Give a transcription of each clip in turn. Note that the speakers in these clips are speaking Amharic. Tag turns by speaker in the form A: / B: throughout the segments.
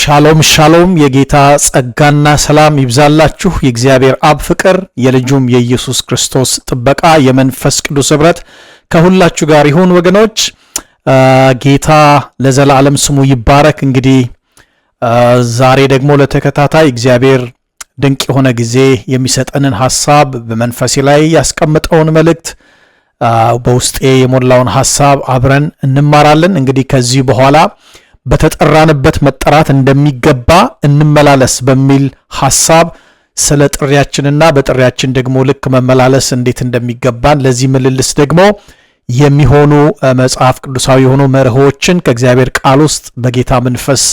A: ሻሎም ሻሎም የጌታ ጸጋና ሰላም ይብዛላችሁ። የእግዚአብሔር አብ ፍቅር የልጁም የኢየሱስ ክርስቶስ ጥበቃ የመንፈስ ቅዱስ ኅብረት ከሁላችሁ ጋር ይሁን። ወገኖች ጌታ ለዘላለም ስሙ ይባረክ። እንግዲህ ዛሬ ደግሞ ለተከታታይ እግዚአብሔር ድንቅ የሆነ ጊዜ የሚሰጠንን ሐሳብ በመንፈሴ ላይ ያስቀምጠውን መልእክት በውስጤ የሞላውን ሐሳብ አብረን እንማራለን። እንግዲህ ከዚህ በኋላ በተጠራንበት መጠራት እንደሚገባ እንመላለስ በሚል ሐሳብ ስለ ጥሪያችንና በጥሪያችን ደግሞ ልክ መመላለስ እንዴት እንደሚገባን ለዚህ ምልልስ ደግሞ የሚሆኑ መጽሐፍ ቅዱሳዊ የሆኑ መርሆችን ከእግዚአብሔር ቃል ውስጥ በጌታ መንፈስ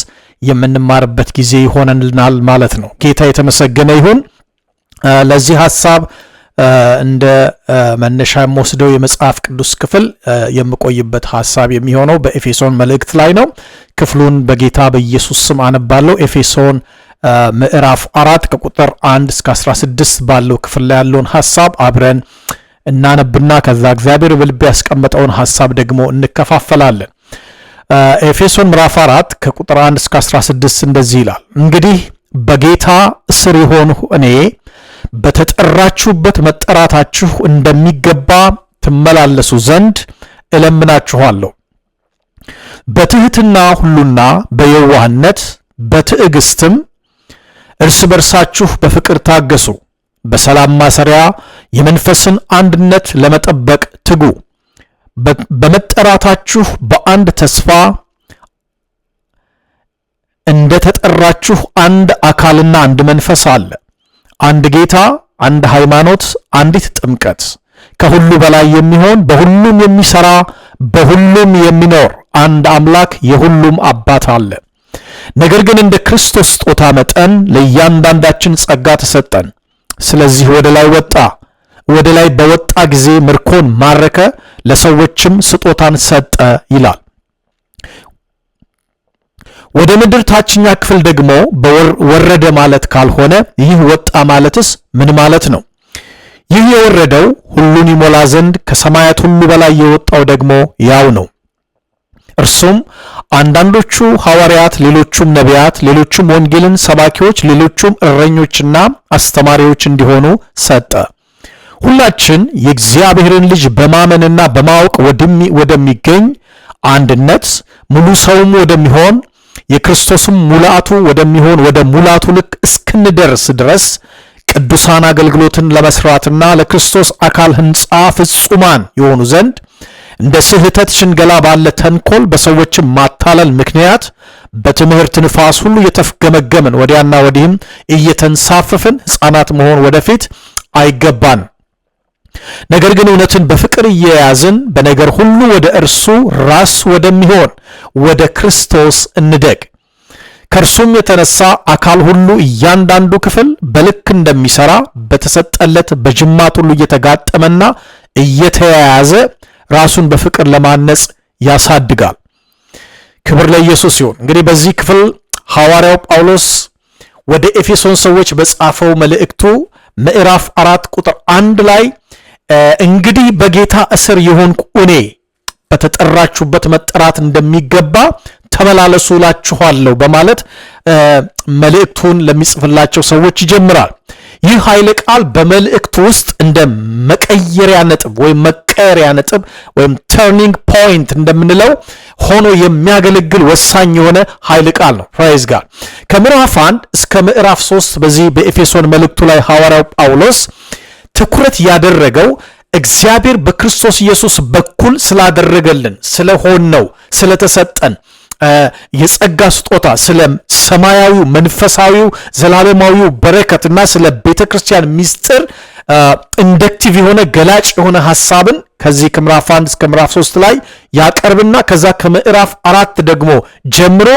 A: የምንማርበት ጊዜ ይሆነናል ማለት ነው። ጌታ የተመሰገነ ይሁን። ለዚህ ሐሳብ እንደ መነሻ የምወስደው የመጽሐፍ ቅዱስ ክፍል የምቆይበት ሐሳብ የሚሆነው በኤፌሶን መልእክት ላይ ነው። ክፍሉን በጌታ በኢየሱስ ስም አነባለሁ። ኤፌሶን ምዕራፍ 4 ከቁጥር 1 እስከ 16 ባለው ክፍል ላይ ያለውን ሐሳብ አብረን እናነብና ከዛ እግዚአብሔር በልቤ ያስቀመጠውን ሐሳብ ደግሞ እንከፋፈላለን። ኤፌሶን ምዕራፍ 4 ከቁጥር 1 እስከ 16 እንደዚህ ይላል። እንግዲህ በጌታ እስር የሆንሁ እኔ በተጠራችሁበት መጠራታችሁ እንደሚገባ ትመላለሱ ዘንድ እለምናችኋለሁ። በትህትና ሁሉና በየዋህነት በትዕግስትም እርስ በርሳችሁ በፍቅር ታገሱ። በሰላም ማሰሪያ የመንፈስን አንድነት ለመጠበቅ ትጉ። በመጠራታችሁ በአንድ ተስፋ እንደተጠራችሁ አንድ አካልና አንድ መንፈስ አለ። አንድ ጌታ፣ አንድ ሃይማኖት፣ አንዲት ጥምቀት፣ ከሁሉ በላይ የሚሆን በሁሉም የሚሰራ በሁሉም የሚኖር አንድ አምላክ የሁሉም አባት አለ። ነገር ግን እንደ ክርስቶስ ስጦታ መጠን ለእያንዳንዳችን ጸጋ ተሰጠን። ስለዚህ ወደ ላይ በወጣ ጊዜ ምርኮን ማረከ፣ ለሰዎችም ስጦታን ሰጠ ይላል። ወደ ምድር ታችኛ ክፍል ደግሞ ወረደ ማለት ካልሆነ ይህ ወጣ ማለትስ ምን ማለት ነው? ይህ የወረደው ሁሉን ይሞላ ዘንድ ከሰማያት ሁሉ በላይ የወጣው ደግሞ ያው ነው። እርሱም አንዳንዶቹ ሐዋርያት፣ ሌሎቹም ነቢያት፣ ሌሎቹም ወንጌልን ሰባኪዎች፣ ሌሎቹም እረኞችና አስተማሪዎች እንዲሆኑ ሰጠ። ሁላችን የእግዚአብሔርን ልጅ በማመንና በማወቅ ወደሚገኝ አንድነት ሙሉ ሰውም ወደሚሆን የክርስቶስም ሙላቱ ወደሚሆን ወደ ሙላቱ ልክ እስክንደርስ ድረስ ቅዱሳን አገልግሎትን ለመስራትና ለክርስቶስ አካል ሕንጻ ፍጹማን የሆኑ ዘንድ እንደ ስህተት ሽንገላ ባለ ተንኮል በሰዎችም ማታለል ምክንያት በትምህርት ንፋስ ሁሉ እየተፍገመገምን ወዲያና ወዲህም እየተንሳፈፍን ሕፃናት መሆን ወደፊት አይገባን። ነገር ግን እውነትን በፍቅር እየያዝን በነገር ሁሉ ወደ እርሱ ራስ ወደሚሆን ወደ ክርስቶስ እንደግ። ከእርሱም የተነሳ አካል ሁሉ እያንዳንዱ ክፍል በልክ እንደሚሰራ በተሰጠለት በጅማት ሁሉ እየተጋጠመና እየተያያዘ ራሱን በፍቅር ለማነጽ ያሳድጋል። ክብር ለኢየሱስ ይሁን። እንግዲህ በዚህ ክፍል ሐዋርያው ጳውሎስ ወደ ኤፌሶን ሰዎች በጻፈው መልእክቱ ምዕራፍ 4 ቁጥር 1 ላይ እንግዲህ በጌታ እስር የሆንኩ እኔ በተጠራችሁበት መጠራት እንደሚገባ ተመላለሱ እላችኋለሁ በማለት መልእክቱን ለሚጽፍላቸው ሰዎች ይጀምራል። ይህ ኃይለ ቃል በመልእክቱ ውስጥ እንደ መቀየሪያ ነጥብ ወይም መቀየሪያ ነጥብ ወይም ተርኒንግ ፖይንት እንደምንለው ሆኖ የሚያገለግል ወሳኝ የሆነ ኃይለ ቃል ነው። ፕራይዝ ጋድ። ከምዕራፍ 1 እስከ ምዕራፍ 3 በዚህ በኤፌሶን መልእክቱ ላይ ሐዋርያው ጳውሎስ ትኩረት ያደረገው እግዚአብሔር በክርስቶስ ኢየሱስ በኩል ስላደረገልን ስለሆነው ስለተሰጠን የጸጋ ስጦታ ስለ ሰማያዊው መንፈሳዊው ዘላለማዊው በረከትና ስለ ቤተክርስቲያን ምስጢር ኢንደክቲቭ የሆነ ገላጭ የሆነ ሐሳብን ከዚህ ከምዕራፍ 1 እስከ ምዕራፍ 3 ላይ ያቀርብና ከዛ ከምዕራፍ 4 ደግሞ ጀምሮ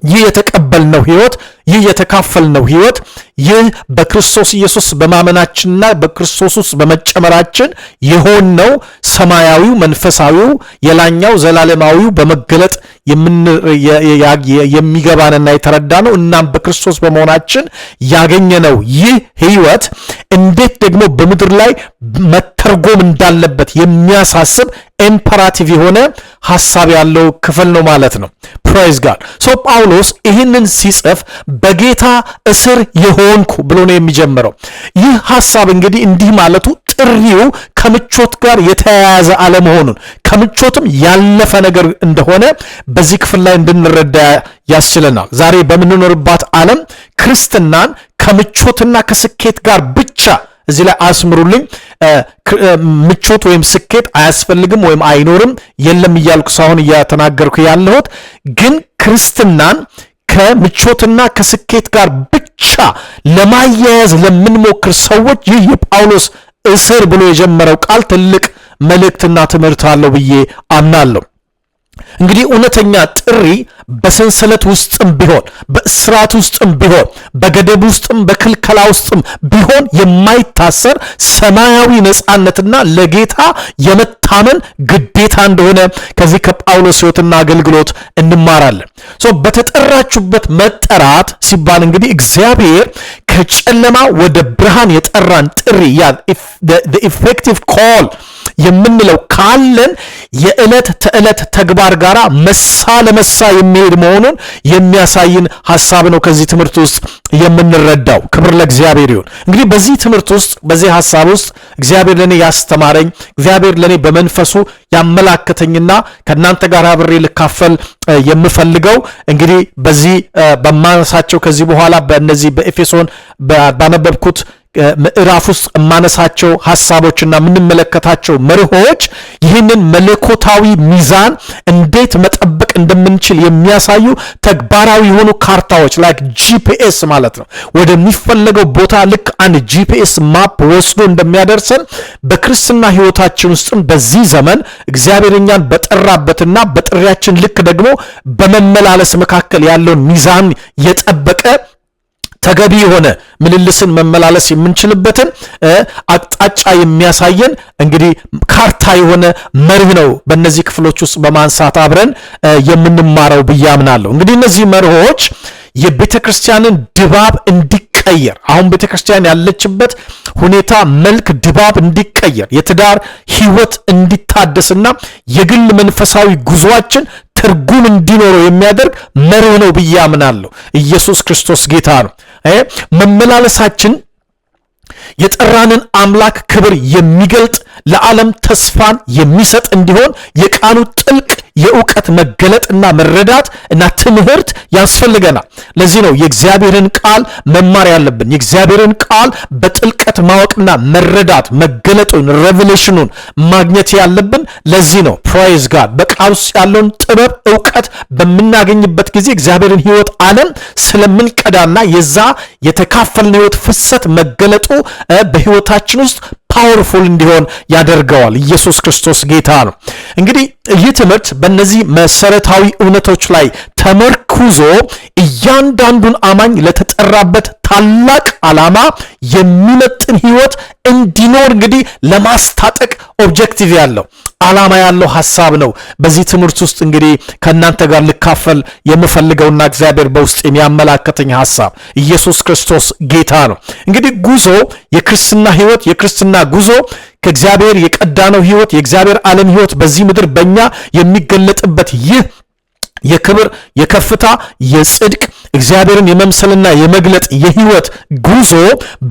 A: ይህ የተቀበልነው ህይወት ይህ የተካፈልነው ህይወት ይህ በክርስቶስ ኢየሱስ በማመናችንና በክርስቶስ ውስጥ በመጨመራችን የሆነው ሰማያዊው መንፈሳዊው የላኛው ዘላለማዊው በመገለጥ የሚገባንና የተረዳነው እናም በክርስቶስ በመሆናችን ያገኘነው ይህ ህይወት እንዴት ደግሞ በምድር ላይ መተርጎም እንዳለበት የሚያሳስብ ኢምፐራቲቭ የሆነ ሐሳብ ያለው ክፍል ነው ማለት ነው። ፕራይዝ ጋድ። ሶ ጳውሎስ ይህንን ሲጽፍ በጌታ እስር የሆንኩ ብሎ ነው የሚጀምረው። ይህ ሐሳብ እንግዲህ እንዲህ ማለቱ ጥሪው ከምቾት ጋር የተያያዘ አለመሆኑን ከምቾትም ያለፈ ነገር እንደሆነ በዚህ ክፍል ላይ እንድንረዳ ያስችለናል። ዛሬ በምንኖርባት ዓለም ክርስትናን ከምቾትና ከስኬት ጋር ብቻ እዚህ ላይ አስምሩልኝ። ምቾት ወይም ስኬት አያስፈልግም ወይም አይኖርም የለም እያልኩ ሳይሆን እያተናገርኩ ያለሁት ግን ክርስትናን ከምቾትና ከስኬት ጋር ብቻ ለማያያዝ ለምንሞክር ሰዎች ይህ የጳውሎስ እስር ብሎ የጀመረው ቃል ትልቅ መልእክትና ትምህርት አለው ብዬ አምናለሁ። እንግዲህ እውነተኛ ጥሪ በሰንሰለት ውስጥም ቢሆን በእስራት ውስጥም ቢሆን በገደብ ውስጥም በክልከላ ውስጥም ቢሆን የማይታሰር ሰማያዊ ነፃነትና ለጌታ የመታመን ግዴታ እንደሆነ ከዚህ ከጳውሎስ ሕይወትና አገልግሎት እንማራለን። በተጠራችሁበት መጠራት ሲባል እንግዲህ እግዚአብሔር ከጨለማ ወደ ብርሃን የጠራን ጥሪ the effective call የምንለው ካለን የዕለት ተዕለት ተግባር ጋር መሳ ለመሳ የሚሄድ መሆኑን የሚያሳይን ሐሳብ ነው ከዚህ ትምህርት ውስጥ የምንረዳው። ክብር ለእግዚአብሔር ይሁን። እንግዲህ በዚህ ትምህርት ውስጥ በዚህ ሐሳብ ውስጥ እግዚአብሔር ለኔ ያስተማረኝ እግዚአብሔር ለኔ በመንፈሱ ያመላከተኝና ከናንተ ጋር አብሬ ልካፈል የምፈልገው እንግዲህ በዚህ በማነሳቸው ከዚህ በኋላ በእነዚህ በኤፌሶን ባነበብኩት ምዕራፍ ውስጥ የማነሳቸው ሐሳቦችና የምንመለከታቸው መርሆች ይህንን መለኮታዊ ሚዛን እንዴት መጠበቅ እንደምንችል የሚያሳዩ ተግባራዊ የሆኑ ካርታዎች ላይክ ጂፒኤስ ማለት ነው። ወደሚፈለገው ቦታ ልክ አንድ ጂፒኤስ ማፕ ወስዶ እንደሚያደርሰን በክርስትና ሕይወታችን ውስጥም በዚህ ዘመን እግዚአብሔር እኛን በጠራበትና በጥሪያችን ልክ ደግሞ በመመላለስ መካከል ያለውን ሚዛን የጠበቀ ተገቢ የሆነ ምልልስን መመላለስ የምንችልበትን አቅጣጫ የሚያሳየን እንግዲህ ካርታ የሆነ መርህ ነው በእነዚህ ክፍሎች ውስጥ በማንሳት አብረን የምንማረው ብዬ አምናለሁ። እንግዲህ እነዚህ መርሆች የቤተ ክርስቲያንን ድባብ እንዲቀየር አሁን ቤተ ክርስቲያን ያለችበት ሁኔታ መልክ ድባብ እንዲቀየር የትዳር ሕይወት እንዲታደስና የግል መንፈሳዊ ጉዟችን ትርጉም እንዲኖረው የሚያደርግ መርህ ነው ብዬ አምናለሁ። ኢየሱስ ክርስቶስ ጌታ ነው። መመላለሳችን የጠራንን አምላክ ክብር የሚገልጥ ለዓለም ተስፋን የሚሰጥ እንዲሆን የቃሉ ጥልቅ የእውቀት መገለጥና መረዳት እና ትምህርት ያስፈልገናል። ለዚህ ነው የእግዚአብሔርን ቃል መማር ያለብን። የእግዚአብሔርን ቃል በጥልቀት ማወቅና መረዳት መገለጡን ሬቨሌሽኑን ማግኘት ያለብን ለዚህ ነው። ፕራይዝ ጋድ። በቃል ውስጥ ያለውን ጥበብ እውቀት በምናገኝበት ጊዜ እግዚአብሔርን ሕይወት ዓለም ስለምንቀዳና የዛ የተካፈልነው ሕይወት ፍሰት መገለጡ በሕይወታችን ውስጥ ፓወርፉል እንዲሆን ያደርገዋል። ኢየሱስ ክርስቶስ ጌታ ነው። እንግዲህ ይህ ትምህርት በእነዚህ መሰረታዊ እውነቶች ላይ ተመርኩዞ እያንዳንዱን አማኝ ለተጠራበት ታላቅ ዓላማ የሚመጥን ሕይወት እንዲኖር እንግዲህ ለማስታጠቅ ኦብጀክቲቭ ያለው ዓላማ ያለው ሐሳብ ነው። በዚህ ትምህርት ውስጥ እንግዲህ ከእናንተ ጋር ልካፈል የምፈልገውና እግዚአብሔር በውስጥ የሚያመላክተኝ ሐሳብ ኢየሱስ ክርስቶስ ጌታ ነው። እንግዲህ ጉዞ የክርስትና ሕይወት የክርስትና ጉዞ ከእግዚአብሔር የቀዳነው ሕይወት የእግዚአብሔር ዓለም ሕይወት በዚህ ምድር በእኛ የሚገለጥበት ይህ የክብር የከፍታ የጽድቅ እግዚአብሔርን የመምሰልና የመግለጥ የሕይወት ጉዞ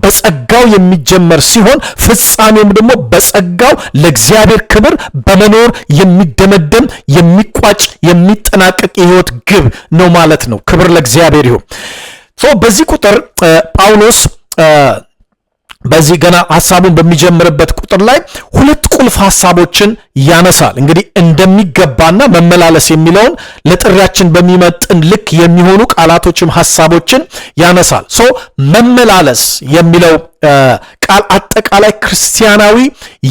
A: በጸጋው የሚጀመር ሲሆን ፍጻሜውም ደግሞ በጸጋው ለእግዚአብሔር ክብር በመኖር የሚደመደም የሚቋጭ የሚጠናቀቅ የሕይወት ግብ ነው ማለት ነው። ክብር ለእግዚአብሔር ይሁን። በዚህ ቁጥር ጳውሎስ በዚህ ገና ሐሳቡን በሚጀምርበት ቁጥር ላይ ሁለት ቁልፍ ሐሳቦችን ያነሳል። እንግዲህ እንደሚገባና መመላለስ የሚለውን ለጥሪያችን በሚመጥን ልክ የሚሆኑ ቃላቶችም ሐሳቦችን ያነሳል። መመላለስ የሚለው ቃል አጠቃላይ ክርስቲያናዊ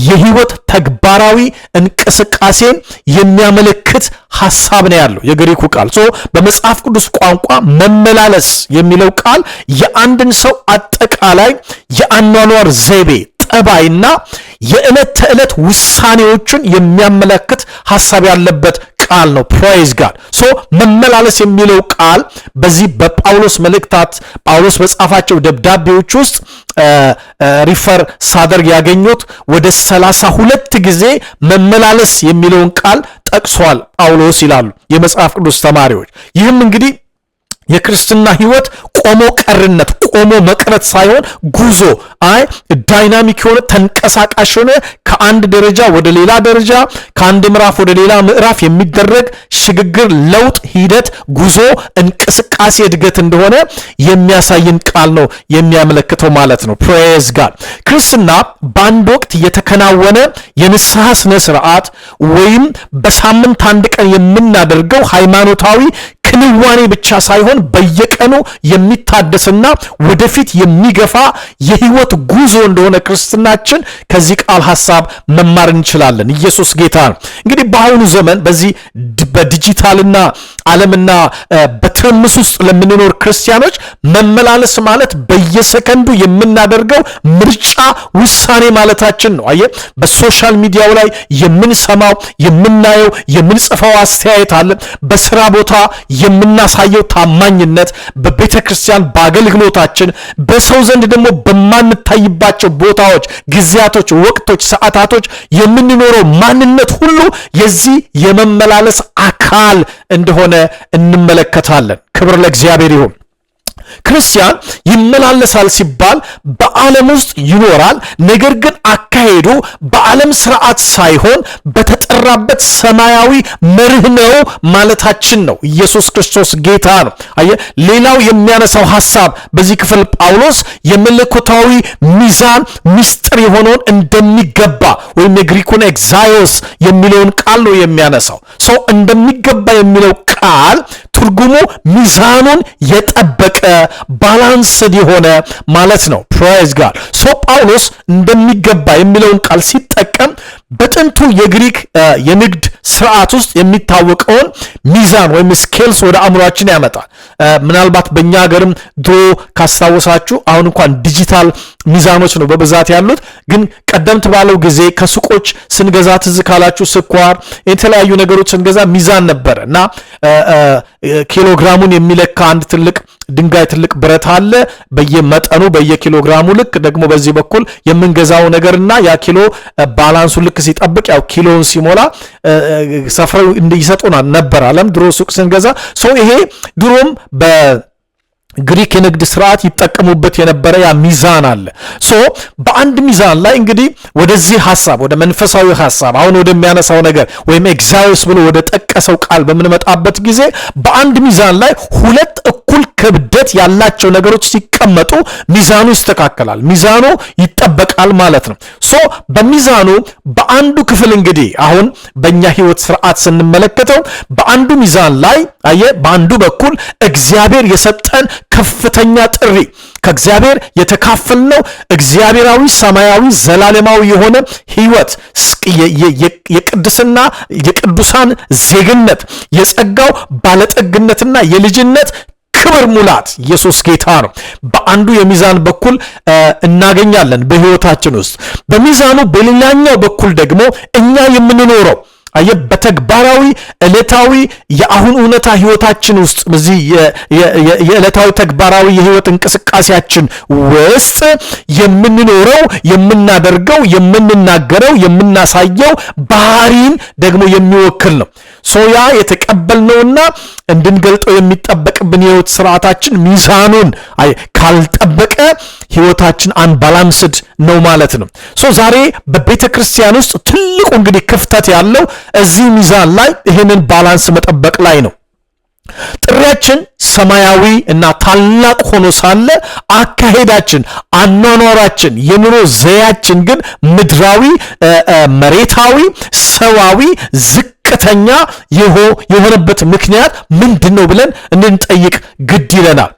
A: የሕይወት ተግባራዊ እንቅስቃሴን የሚያመለክት ሐሳብ ነው ያለው የግሪኩ ቃል። በመጽሐፍ ቅዱስ ቋንቋ መመላለስ የሚለው ቃል የአንድን ሰው አጠቃላይ የአኗኗር ዘይቤ ጠባይና የዕለት ተዕለት ውሳኔዎችን የሚያመለክት ሐሳብ ያለበት ቃል ነው። ፕሬዝ ጋድ። ሶ መመላለስ የሚለው ቃል በዚህ በጳውሎስ መልእክታት ጳውሎስ በጻፋቸው ደብዳቤዎች ውስጥ ሪፈር ሳደርግ ያገኙት ወደ 32 ጊዜ መመላለስ የሚለውን ቃል ጠቅሷል ጳውሎስ ይላሉ የመጽሐፍ ቅዱስ ተማሪዎች። ይህም እንግዲህ የክርስትና ህይወት ቆሞ ቀርነት ቆሞ መቅረት ሳይሆን ጉዞ ዳይናሚክ የሆነ ተንቀሳቃሽ የሆነ ከአንድ ደረጃ ወደ ሌላ ደረጃ ከአንድ ምዕራፍ ወደ ሌላ ምዕራፍ የሚደረግ ሽግግር፣ ለውጥ፣ ሂደት፣ ጉዞ፣ እንቅስቃሴ፣ እድገት እንደሆነ የሚያሳይን ቃል ነው የሚያመለክተው ማለት ነው። ፕሬዝ ጋድ። ክርስትና በአንድ ወቅት የተከናወነ የንስሐ ስነ ስርዓት ወይም በሳምንት አንድ ቀን የምናደርገው ሃይማኖታዊ ክንዋኔ ብቻ ሳይሆን በየቀኑ የሚታደስና ወደፊት የሚገፋ የህይወት ጉዞ እንደሆነ ክርስትናችን ከዚህ ቃል ሐሳብ መማር እንችላለን። ኢየሱስ ጌታ ነው። እንግዲህ በአሁኑ ዘመን በዚህ በዲጂታልና ዓለምና በትርምስ ውስጥ ለምንኖር ክርስቲያኖች መመላለስ ማለት በየሰከንዱ የምናደርገው ምርጫ ውሳኔ ማለታችን ነው። አየ በሶሻል ሚዲያው ላይ የምንሰማው የምናየው የምንጽፈው አስተያየት አለ። በስራ ቦታ የምናሳየው ታማኝነት፣ በቤተ ክርስቲያን በአገልግሎታችን፣ በሰው ዘንድ ደግሞ በማንታይባቸው ቦታዎች፣ ጊዜያቶች፣ ወቅቶች፣ ሰዓታቶች የምንኖረው ማንነት ሁሉ የዚህ የመመላለስ አካል እንደሆነ እንመለከታለን። ክብር ለእግዚአብሔር ይሁን። ክርስቲያን ይመላለሳል ሲባል በዓለም ውስጥ ይኖራል። ነገር ግን አካሄዱ በዓለም ስርዓት ሳይሆን በተጠራበት ሰማያዊ መርህ ነው ማለታችን ነው። ኢየሱስ ክርስቶስ ጌታ ነው። ሌላው የሚያነሳው ሐሳብ በዚህ ክፍል ጳውሎስ የመለኮታዊ ሚዛን ምስጢር የሆነውን እንደሚገባ ወይም የግሪኩን ኤግዛዮስ የሚለውን ቃል ነው የሚያነሳው። ሰው እንደሚገባ የሚለው ቃል ትርጉሙ ሚዛኑን የጠበቀ ባላንስድ የሆነ ማለት ነው። ፕሬዝ ጋድ። ሶ ጳውሎስ እንደሚገባ የሚለውን ቃል ሲጠቀም በጥንቱ የግሪክ የንግድ ስርዓት ውስጥ የሚታወቀውን ሚዛን ወይም ስኬልስ ወደ አእምሯችን ያመጣል። ምናልባት በእኛ ሀገርም ድሮ ካስታወሳችሁ አሁን እንኳን ዲጂታል ሚዛኖች ነው በብዛት ያሉት። ግን ቀደምት ባለው ጊዜ ከሱቆች ስንገዛ ትዝ ካላችሁ ስኳር፣ የተለያዩ ነገሮች ስንገዛ ሚዛን ነበር እና ኪሎግራሙን የሚለካ አንድ ትልቅ ድንጋይ ትልቅ ብረት አለ። በየመጠኑ በየኪሎግራሙ ልክ ደግሞ በዚህ በኩል የምንገዛው ነገርና ያ ኪሎ ባላንሱ ልክ ሲጠብቅ ያው ኪሎን ሲሞላ ሰፍረው እንዲሰጡናል ነበር አለም ድሮ ሱቅ ስንገዛ። ይሄ ድሮም ግሪክ የንግድ ስርዓት ይጠቀሙበት የነበረ ያ ሚዛን አለ። በአንድ ሚዛን ላይ እንግዲህ ወደዚህ ሐሳብ ወደ መንፈሳዊ ሐሳብ አሁን ወደሚያነሳው ነገር ወይም ኤግዛዮስ ብሎ ወደ ጠቀሰው ቃል በምንመጣበት ጊዜ በአንድ ሚዛን ላይ ሁለት እኩል ክብደት ያላቸው ነገሮች ሲቀመጡ ሚዛኑ ይስተካከላል፣ ሚዛኑ ይጠበቃል ማለት ነው። በሚዛኑ በአንዱ ክፍል እንግዲህ አሁን በእኛ ህይወት ስርዓት ስንመለከተው በአንዱ ሚዛን ላይ በአንዱ በኩል እግዚአብሔር የሰጠን ከፍተኛ ጥሪ ከእግዚአብሔር የተካፈልነው እግዚአብሔራዊ ሰማያዊ ዘላለማዊ የሆነ ህይወት የቅድስና የቅዱሳን ዜግነት የጸጋው ባለጠግነትና የልጅነት ክብር ሙላት ኢየሱስ ጌታ ነው በአንዱ የሚዛን በኩል እናገኛለን በህይወታችን ውስጥ። በሚዛኑ በሌላኛው በኩል ደግሞ እኛ የምንኖረው በተግባራዊ ዕለታዊ የአሁን እውነታ ህይወታችን ውስጥ በዚህ የዕለታዊ ተግባራዊ የህይወት እንቅስቃሴያችን ውስጥ የምንኖረው የምናደርገው የምንናገረው የምናሳየው ባህሪን ደግሞ የሚወክል ነው። ያ የተቀበልነውና እንድንገልጠው የሚጠበቅብን የህይወት ስርዓታችን ሚዛኑን ካልጠበቀ ህይወታችን አንባላንስድ ነው ማለት ነው። ዛሬ በቤተ ክርስቲያን ውስጥ ትልቁ እንግዲህ ክፍተት ያለው እዚህ ሚዛን ላይ ይህንን ባላንስ መጠበቅ ላይ ነው። ጥሪያችን ሰማያዊ እና ታላቅ ሆኖ ሳለ አካሄዳችን፣ አኗኗራችን፣ የኑሮ ዘያችን ግን ምድራዊ፣ መሬታዊ፣ ሰዋዊ ዝቅተኛ የሆነበት ምክንያት ምንድነው ብለን እንድንጠይቅ ግድ ይለናል።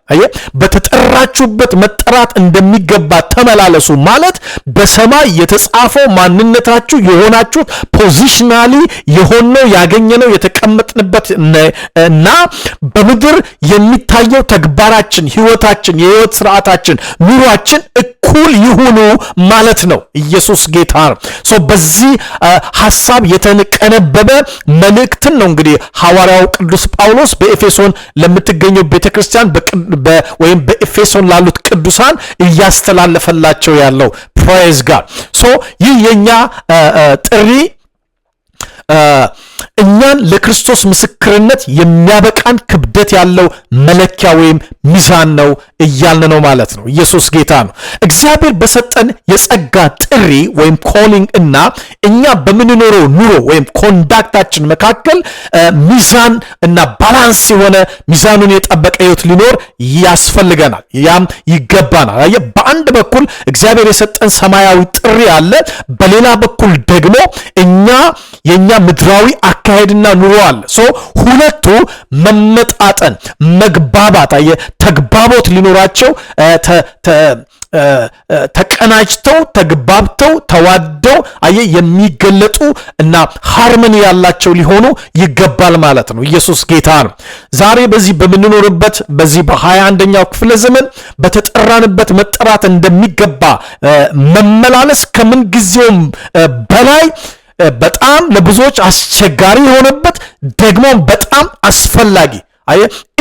A: በተጠራችሁበት መጠራት እንደሚገባ ተመላለሱ ማለት በሰማይ የተጻፈው ማንነታችሁ የሆናችሁት ፖዚሽናሊ የሆነው ያገኘነው የተቀመጥንበት እና በምድር የሚታየው ተግባራችን፣ ህይወታችን፣ የህይወት ስርዓታችን፣ ኑሯችን እኩል ይሁኑ ማለት ነው። ኢየሱስ ጌታ ነው። በዚህ ሐሳብ የተቀነበበ መልእክትን ነው እንግዲህ ሐዋርያው ቅዱስ ጳውሎስ በኤፌሶን ለምትገኘው ቤተክርስቲያን ወይም በኤፌሶን ላሉት ቅዱሳን እያስተላለፈላቸው ያለው። ፕሬዝ ጋድ። ይህ የኛ ጥሪ እኛን ለክርስቶስ ምስክርነት የሚያበቃን ክብደት ያለው መለኪያ ወይም ሚዛን ነው እያልን ነው ማለት ነው። ኢየሱስ ጌታ ነው። እግዚአብሔር በሰጠን የጸጋ ጥሪ ወይም ኮሊንግ እና እኛ በምንኖረው ኑሮ ወይም ኮንዳክታችን መካከል ሚዛን እና ባላንስ የሆነ ሚዛኑን የጠበቀ ሕይወት ሊኖር ያስፈልገናል። ያም ይገባናል። በአንድ በኩል እግዚአብሔር የሰጠን ሰማያዊ ጥሪ አለ፣ በሌላ በኩል ደግሞ የኛ ምድራዊ አካሄድና ኑሮ አለ። ሁለቱ መመጣጠን፣ መግባባት፣ ተግባቦት ሊኖራቸው ተቀናጅተው ተግባብተው ተዋደው የሚገለጡ እና ሃርመኒ ያላቸው ሊሆኑ ይገባል ማለት ነው። ኢየሱስ ጌታ ነው። ዛሬ በዚህ በምንኖርበት በዚህ በ21ኛው ክፍለ ዘመን በተጠራንበት መጠራት እንደሚገባ መመላለስ ከምን ጊዜውም በላይ በጣም ለብዙዎች አስቸጋሪ የሆነበት ደግሞ በጣም አስፈላጊ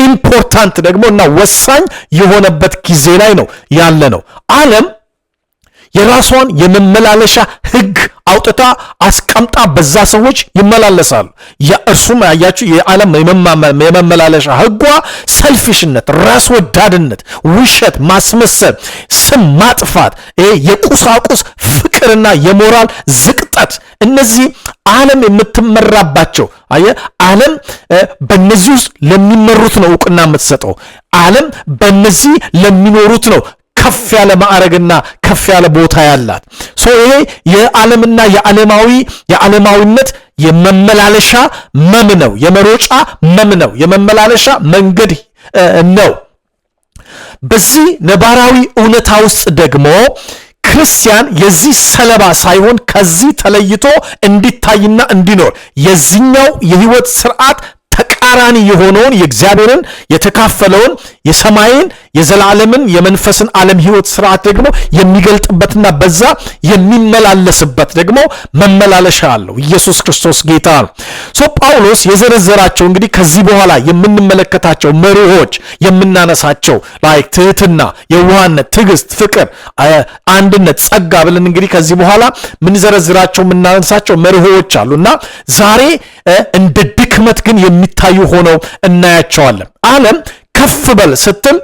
A: ኢምፖርታንት ደግሞ እና ወሳኝ የሆነበት ጊዜ ላይ ነው ያለ ነው። ዓለም የራሷን የመመላለሻ ሕግ አውጥታ አስቀምጣ በዛ ሰዎች ይመላለሳሉ። እርሱም ያያችሁ የዓለም የመመላለሻ ሕጓ ሰልፊሽነት፣ ራስ ወዳድነት፣ ውሸት፣ ማስመሰል፣ ስም ማጥፋት፣ የቁሳቁስ ፍቅርና የሞራል ዝቅጠት፣ እነዚህ ዓለም የምትመራባቸው ዓለም በእነዚህ ውስጥ ለሚመሩት ነው እውቅና የምትሰጠው። ዓለም በእነዚህ ለሚኖሩት ነው ከፍ ያለ ማዕረግና ከፍ ያለ ቦታ ያላት። ይሄ የዓለምና የዓለማዊነት የመመላለሻ መም ነው፣ የመሮጫ መም ነው፣ የመመላለሻ መንገድ ነው። በዚህ ነባራዊ እውነታ ውስጥ ደግሞ ክርስቲያን የዚህ ሰለባ ሳይሆን ከዚህ ተለይቶ እንዲታይና እንዲኖር የዚህኛው የህይወት ስርዓት ተቃራኒ የሆነውን የእግዚአብሔርን የተካፈለውን የሰማይን የዘላለምን የመንፈስን ዓለም ህይወት ስርዓት ደግሞ የሚገልጥበትና በዛ የሚመላለስበት ደግሞ መመላለሻ አለው። ኢየሱስ ክርስቶስ ጌታ ነው። ጳውሎስ የዘረዘራቸው እንግዲህ ከዚህ በኋላ የምንመለከታቸው መርሆች የምናነሳቸው ላይክ ትህትና፣ የዋህነት፣ ትዕግስት፣ ፍቅር፣ አንድነት፣ ጸጋ ብለን እንግዲህ ከዚህ በኋላ የምንዘረዝራቸው የምናነሳቸው መርሆች አሉና ዛሬ እንደ ድክመት ግን የሚታዩ ሆነው እናያቸዋለን። ዓለም ከፍ በል ስትል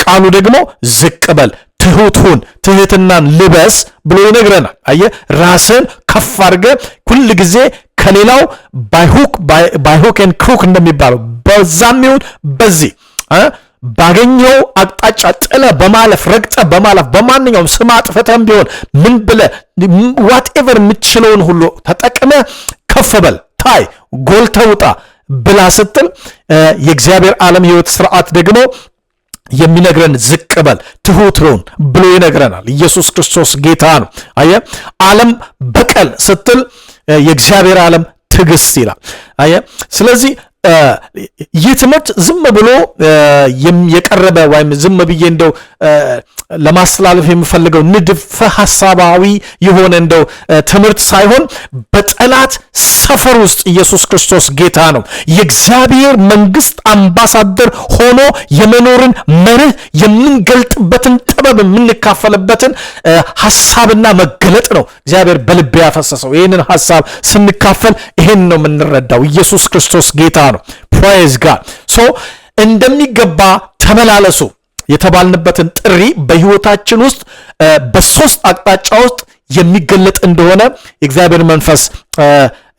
A: ቃሉ ደግሞ ዝቅ በል፣ ትሁት ሁን፣ ትህትናን ልበስ ብሎ ይነግረናል። ራስን ከፍ አድርገህ ሁል ጊዜ ከሌላው ባይሁክ ኤንድ ክሩክ እንደሚባለው በዛም ይሁን በዚህ ባገኘው አቅጣጫ ጥለ በማለፍ ረግጠ በማለፍ በማንኛውም ስም አጥፍተም ቢሆን ምን ብለ ዋትኤቨር የምትችለውን ሁሉ ተጠቅመ ከፍ በል፣ ታይ፣ ጎልተህ ውጣ ብላ ስትል የእግዚአብሔር ዓለም ህይወት ስርዓት ደግሞ የሚነግረን ዝቅ በል፣ ትሁት ሁን ብሎ ይነግረናል። ኢየሱስ ክርስቶስ ጌታ ነው። ዓለም በቀል ስትል የእግዚአብሔር ዓለም ትዕግስት ይላል። ስለዚህ ይህ ትምህርት ዝም ብሎ የቀረበ ወይም ዝም ብዬ እንደው ለማስተላለፍ የምፈልገው ንድፈ ሐሳባዊ የሆነ እንደው ትምህርት ሳይሆን በጠላት ሰፈር ውስጥ ኢየሱስ ክርስቶስ ጌታ ነው የእግዚአብሔር መንግስት አምባሳደር ሆኖ የመኖርን መርህ የምንገልጥበትን ጥበብ የምንካፈልበትን ሐሳብና መገለጥ ነው እግዚአብሔር በልብ ያፈሰሰው። ይህንን ሐሳብ ስንካፈል ይሄን ነው የምንረዳው። ኢየሱስ ክርስቶስ ጌታ ነው። ፕሬዝ ጋድ። እንደሚገባ ተመላለሱ የተባልንበትን ጥሪ በህይወታችን ውስጥ በሶስት አቅጣጫ ውስጥ የሚገለጥ እንደሆነ የእግዚአብሔር መንፈስ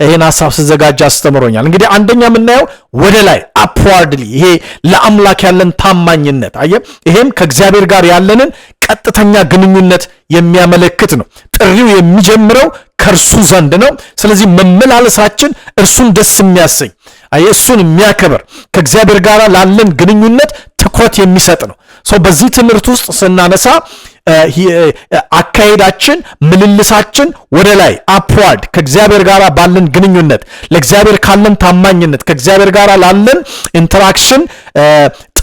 A: ይሄን ሐሳብ ሲዘጋጅ አስተምሮኛል። እንግዲህ አንደኛ የምናየው ወደ ላይ አፕዋርድሊ፣ ይሄ ለአምላክ ያለን ታማኝነት ይሄም ከእግዚአብሔር ጋር ያለንን ቀጥተኛ ግንኙነት የሚያመለክት ነው። ጥሪው የሚጀምረው ከእርሱ ዘንድ ነው። ስለዚህ መመላለሳችን እርሱን ደስ የሚያሰኝ እሱን የሚያከብር ከእግዚአብሔር ጋር ላለን ግንኙነት ትኩረት የሚሰጥ ነው። በዚህ ትምህርት ውስጥ ስናነሳ አካሄዳችን፣ ምልልሳችን ወደ ላይ አፕዋርድ ከእግዚአብሔር ጋር ባለን ግንኙነት፣ ለእግዚአብሔር ካለን ታማኝነት፣ ከእግዚአብሔር ጋር ላለን ኢንተራክሽን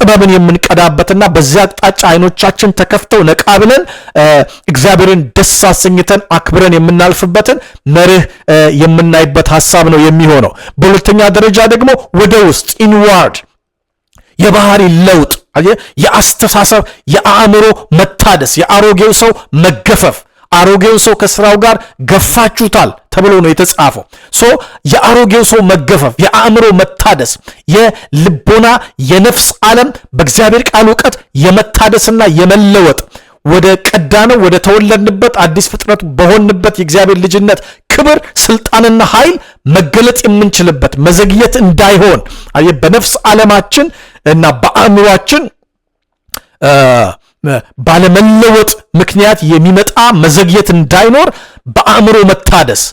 A: ጥበብን የምንቀዳበትና በዚያ አቅጣጫ አይኖቻችን ተከፍተው ነቃ ብለን እግዚአብሔርን ደስ አሰኝተን አክብረን የምናልፍበትን መርህ የምናይበት ሐሳብ ነው የሚሆነው። በሁለተኛ ደረጃ ደግሞ ወደ ውስጥ ኢንዋርድ የባህሪ ለውጥ፣ የአስተሳሰብ የአእምሮ መታደስ፣ የአሮጌው ሰው መገፈፍ። አሮጌው ሰው ከስራው ጋር ገፋችሁታል ተብሎ ነው የተጻፈው። የአሮጌው ሰው መገፈፍ፣ የአእምሮ መታደስ፣ የልቦና የነፍስ ዓለም በእግዚአብሔር ቃል ዕውቀት የመታደስና የመለወጥ ወደ ቀዳነው ወደ ተወለድንበት አዲስ ፍጥረት በሆንበት የእግዚአብሔር ልጅነት ክብር፣ ስልጣንና ኃይል መገለጥ የምንችልበት መዘግየት እንዳይሆን በነፍስ ዓለማችን እና በአእምሯችን ባለመለወጥ ምክንያት የሚመጣ መዘግየት እንዳይኖር በአእምሮ መታደስ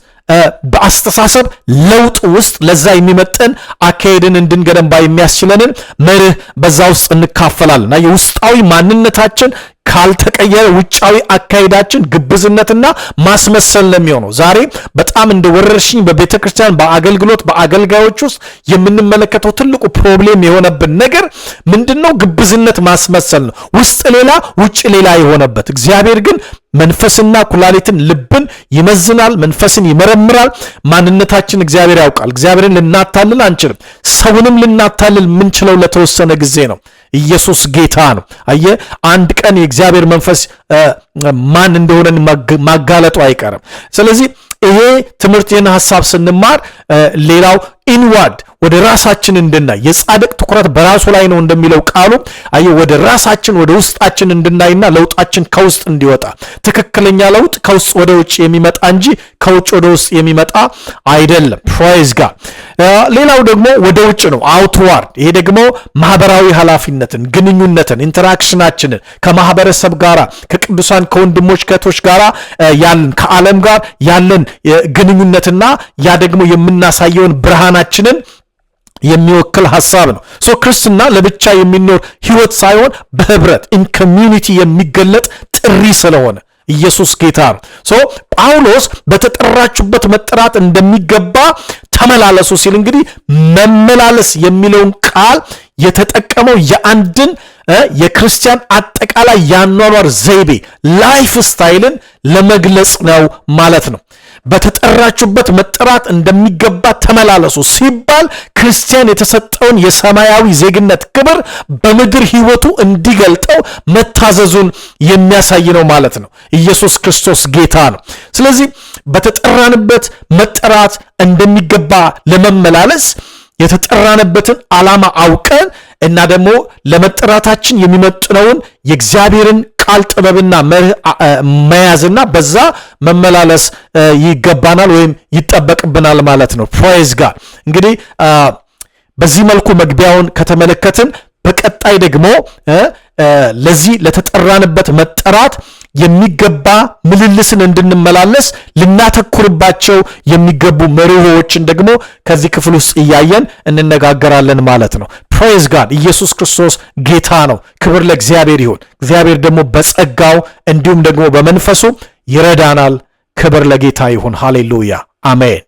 A: በአስተሳሰብ ለውጥ ውስጥ ለዛ የሚመጥን አካሄድን እንድንገነባ የሚያስችለንን መርህ በዛ ውስጥ እንካፈላለንና የውስጣዊ ማንነታችን ካልተቀየረ ውጫዊ አካሄዳችን ግብዝነትና ማስመሰል ነው የሚሆነው። ዛሬ በጣም እንደ ወረርሽኝ በቤተክርስቲያን በአገልግሎት በአገልጋዮች ውስጥ የምንመለከተው ትልቁ ፕሮብሌም የሆነብን ነገር ምንድነው? ግብዝነት፣ ማስመሰል ነው። ውስጥ ሌላ ውጭ ሌላ የሆነበት። እግዚአብሔር ግን መንፈስና ኩላሊትን ልብን ይመዝናል፣ መንፈስን ይመረምራል። ማንነታችን እግዚአብሔር ያውቃል። እግዚአብሔርን ልናታልል አንችልም። ሰውንም ልናታልል የምንችለው ለተወሰነ ጊዜ ነው። ኢየሱስ ጌታ ነው። አንድ ቀን የእግዚአብሔር መንፈስ ማን እንደሆነ ማጋለጡ አይቀርም። ስለዚህ ይሄ ትምህርት ይህን ሐሳብ ስንማር ሌላው ኢንዋርድ ወደ ራሳችን እንድናይ የጻድቅ ትኩረት በራሱ ላይ ነው እንደሚለው ቃሉ ወደ ራሳችን ወደ ውስጣችን እንድናይና ለውጣችን ከውስጥ እንዲወጣ ትክክለኛ ለውጥ ከውስጥ ወደ ውጭ የሚመጣ እንጂ ከውጭ ወደ ውስጥ የሚመጣ አይደለም። ፕራይዝ ጋድ። ሌላው ደግሞ ወደ ውጭ ነው፣ አውትዋርድ። ይሄ ደግሞ ማህበራዊ ኃላፊነትን፣ ግንኙነትን፣ ኢንተራክሽናችንን ከማህበረሰብ ጋር ከቅዱሳን ከወንድሞች ከእህቶች ጋር ያለን ከዓለም ጋር ያለን ግንኙነትና ያ ደግሞ የምናሳየውን ብርሃናችንን የሚወክል ሐሳብ ነው። ክርስትና ለብቻ የሚኖር ህይወት ሳይሆን በህብረት ኢን ኮሚዩኒቲ የሚገለጥ ጥሪ ስለሆነ ኢየሱስ ጌታ ነው። ጳውሎስ በተጠራችሁበት መጠራት እንደሚገባ ተመላለሱ ሲል እንግዲህ መመላለስ የሚለውን ቃል የተጠቀመው የአንድን የክርስቲያን አጠቃላይ ያኗኗር ዘይቤ ላይፍ ስታይልን ለመግለጽ ነው ማለት ነው። በተጠራችሁበት መጠራት እንደሚገባ ተመላለሱ ሲባል ክርስቲያን የተሰጠውን የሰማያዊ ዜግነት ክብር በምድር ህይወቱ እንዲገልጠው መታዘዙን የሚያሳይ ነው ማለት ነው። ኢየሱስ ክርስቶስ ጌታ ነው። ስለዚህ በተጠራንበት መጠራት እንደሚገባ ለመመላለስ የተጠራንበትን ዓላማ አውቀን እና ደግሞ ለመጠራታችን የሚመጥነውን የእግዚአብሔርን ቃል ጥበብና መርህ መያዝና በዛ መመላለስ ይገባናል ወይም ይጠበቅብናል ማለት ነው። ፕራይዝ ጋድ። እንግዲህ በዚህ መልኩ መግቢያውን ከተመለከትን በቀጣይ ደግሞ ለዚህ ለተጠራንበት መጠራት የሚገባ ምልልስን እንድንመላለስ ልናተኩርባቸው የሚገቡ መርሆዎችን ደግሞ ከዚህ ክፍል ውስጥ እያየን እንነጋገራለን ማለት ነው። ፕሬዝ ጋድ። ኢየሱስ ክርስቶስ ጌታ ነው። ክብር ለእግዚአብሔር ይሁን። እግዚአብሔር ደግሞ በጸጋው እንዲሁም ደግሞ በመንፈሱ ይረዳናል። ክብር ለጌታ ይሁን። ሃሌሉያ አሜን።